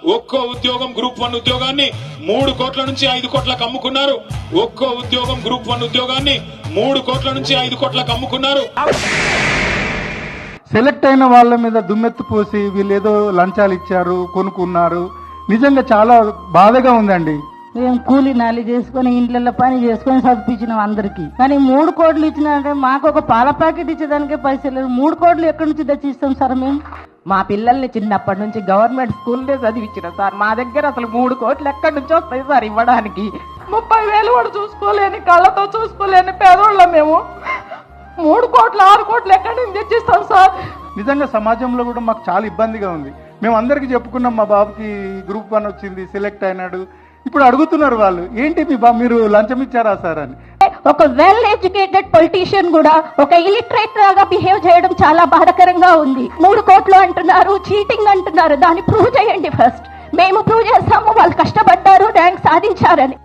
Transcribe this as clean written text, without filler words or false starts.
ఒక్కో ఉద్యోగం గ్రూప్ 1 ఉద్యోగాన్ని 3 కోట్ల నుంచి 5 కోట్లకు అమ్ముకున్నారు. ఒక్కో ఉద్యోగం గ్రూప్ 1 ఉద్యోగాన్ని 3 కోట్ల నుంచి 5 కోట్లకు అమ్ముకున్నారు. సెలెక్ట్ అయిన వాళ్ళ మీద దుమ్మెత్తు పోసి వీళ్ళు ఏదో లంచాలు ఇచ్చారు, కొనుక్కున్నారు. నిజంగా చాలా బాధగా ఉందండి. మేము కూలీ నాలి చేసుకుని ఇంట్లో పని చేసుకుని చదివించినాం అందరికి. కానీ 3 కోట్లు ఇచ్చినారంటే మాకు ఒక పాల ప్యాకెట్ ఇచ్చేదానికే పైసలు లేదు. 3 కోట్లు ఎక్కడి నుంచి తెచ్చిస్తాం సార్ మేము? మా పిల్లల్ని చిన్నప్పటి నుంచి గవర్నమెంట్ స్కూల్లో చదివించిన సార్. మా దగ్గర అసలు 3 కోట్లు ఎక్కడి నుంచి వస్తాయి సార్ ఇవ్వడానికి? 30,000 కూడా చూసుకోలేని, కళ్ళతో చూసుకోలేని పేదోళ్ళం మేము. 3 కోట్లు 6 కోట్లు ఎక్కడి నుంచి తెచ్చిస్తాం సార్? నిజంగా సమాజంలో కూడా మాకు చాలా ఇబ్బందిగా ఉంది. మేము అందరికీ చెప్పుకున్నాం, మా బాబుకి గ్రూప్ 1 వచ్చింది, సెలెక్ట్ అయినాడు. ఇప్పుడు అడుగుతున్నారు వాళ్ళు, ఏంటి మీరు లంచం ఇచ్చారా సార్ అని. ఒక వెల్ ఎడ్యుకేటెడ్ పొలిటీషియన్ కూడా ఒక ఇలిటరేట్ లాగా బిహేవ్ చేయడం చాలా బాధాకరంగా ఉంది. 3 కోట్లు అంటున్నారు, చీటింగ్ అంటున్నారు. దాన్ని ప్రూవ్ చేయండి ఫస్ట్. మేము ప్రూవ్ చేస్తాము వాళ్ళు కష్టపడ్డారు, ర్యాంక్ సాధించారని.